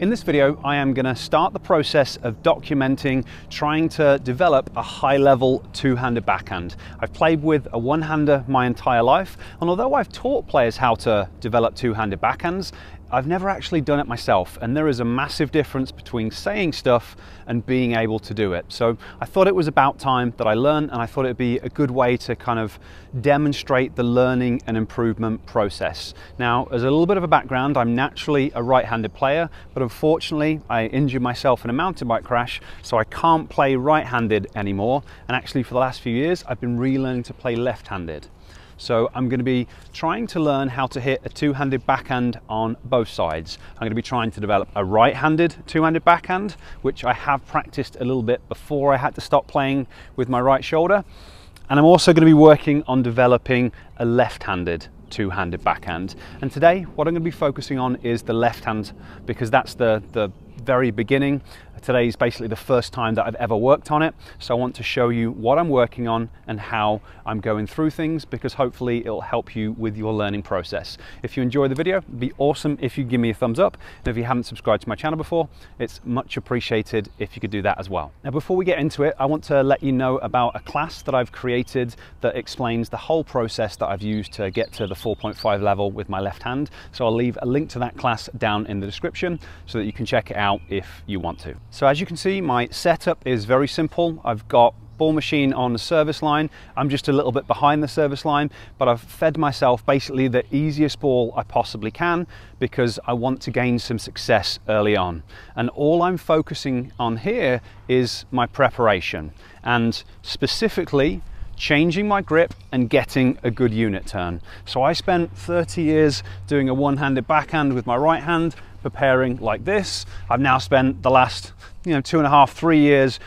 In this video, I am going to start the process of documenting trying to develop a high-level two-handed backhand. I've played with a one-hander my entire life, and although I've taught players how to develop two-handed backhands, I've never actually done it myself, and there is a massive difference between saying stuff and being able to do it. So I thought it was about time that I learned, and I thought it'd be a good way to kind of demonstrate the learning and improvement process. Now, as a little bit of a background, I'm naturally a right-handed player, but unfortunately I injured myself in a mountain bike crash, so I can't play right-handed anymore. And actually for the last few years, I've been relearning to play left-handed. So I'm going to be trying to learn how to hit a two-handed backhand on both sides. I'm going to be trying to develop a right-handed two-handed backhand, which I have practiced a little bit before I had to stop playing with my right shoulder. And I'm also going to be working on developing a left-handed two-handed backhand. And today, what I'm going to be focusing on is the left hand, because that's the very beginning. Today is basically the first time that I've ever worked on it, so I want to show you what I'm working on and how I'm going through things, because hopefully it'll help you with your learning process. If you enjoy the video, it'd be awesome if you give me a thumbs up, and if you haven't subscribed to my channel before, it's much appreciated if you could do that as well. Now, before we get into it, I want to let you know about a class that I've created that explains the whole process that I've used to get to the 4.5 level with my left hand. So I'll leave a link to that class down in the description so that you can check it out if you want to. So as you can see, my setup is very simple. I've got ball machine on the service line. I'm just a little bit behind the service line, but I've fed myself basically the easiest ball I possibly can because I want to gain some success early on. And all I'm focusing on here is my preparation, and specifically changing my grip and getting a good unit turn. So I spent 30 years doing a one-handed backhand with my right hand, preparing like this. I've now spent the last 2.5, 3 years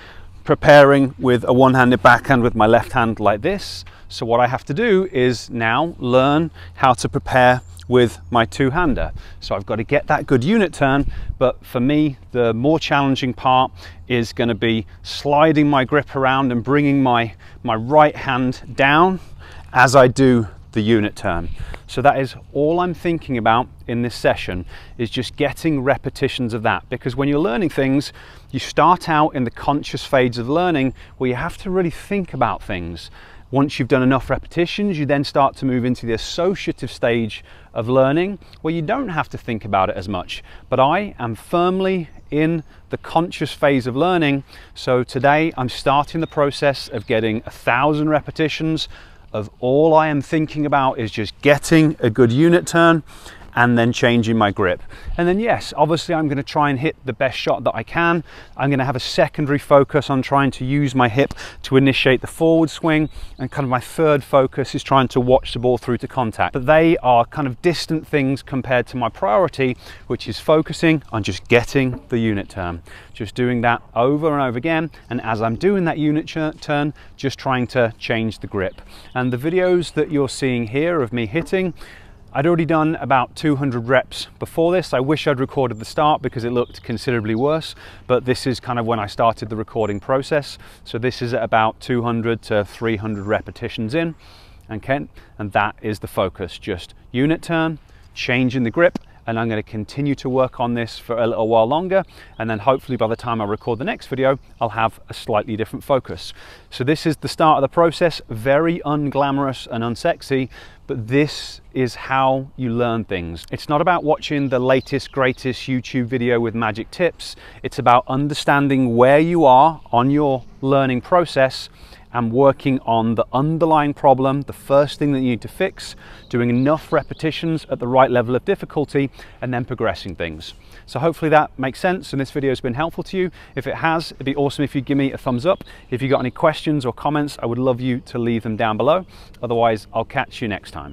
preparing with a one-handed backhand with my left hand like this. So what I have to do is now learn how to prepare with my two-hander. So I've got to get that good unit turn, but for me the more challenging part is going to be sliding my grip around and bringing my right hand down as I do the unit turn. So that is all I'm thinking about in this session, is just getting repetitions of that, because when you're learning things, you start out in the conscious phase of learning where you have to really think about things. Once you've done enough repetitions, you then start to move into the associative stage of learning where you don't have to think about it as much. But I am firmly in the conscious phase of learning. So today I'm starting the process of getting 1,000 repetitions of all I am thinking about is just getting a good unit turn and then changing my grip. And then yes, obviously I'm going to try and hit the best shot that I can. I'm going to have a secondary focus on trying to use my hip to initiate the forward swing, and kind of my third focus is trying to watch the ball through to contact. But they are kind of distant things compared to my priority, which is focusing on just getting the unit turn. Just doing that over and over again, and as I'm doing that unit turn, just trying to change the grip. And the videos that you're seeing here of me hitting, I'd already done about 200 reps before this. I wish I'd recorded the start because it looked considerably worse, but this is kind of when I started the recording process. So this is at about 200 to 300 repetitions in, and that is the focus, just unit turn, changing the grip. And I'm going to continue to work on this for a little while longer, and then hopefully by the time I record the next video, I'll have a slightly different focus. So this is the start of the process, very unglamorous and unsexy, but this is how you learn things. It's not about watching the latest, greatest YouTube video with magic tips. It's about understanding where you are on your learning process and working on the underlying problem, the first thing that you need to fix, doing enough repetitions at the right level of difficulty, and then progressing things. So hopefully that makes sense and this video has been helpful to you. If it has, it'd be awesome if you give me a thumbs up. If you got any questions or comments, I would love you to leave them down below. Otherwise, I'll catch you next time.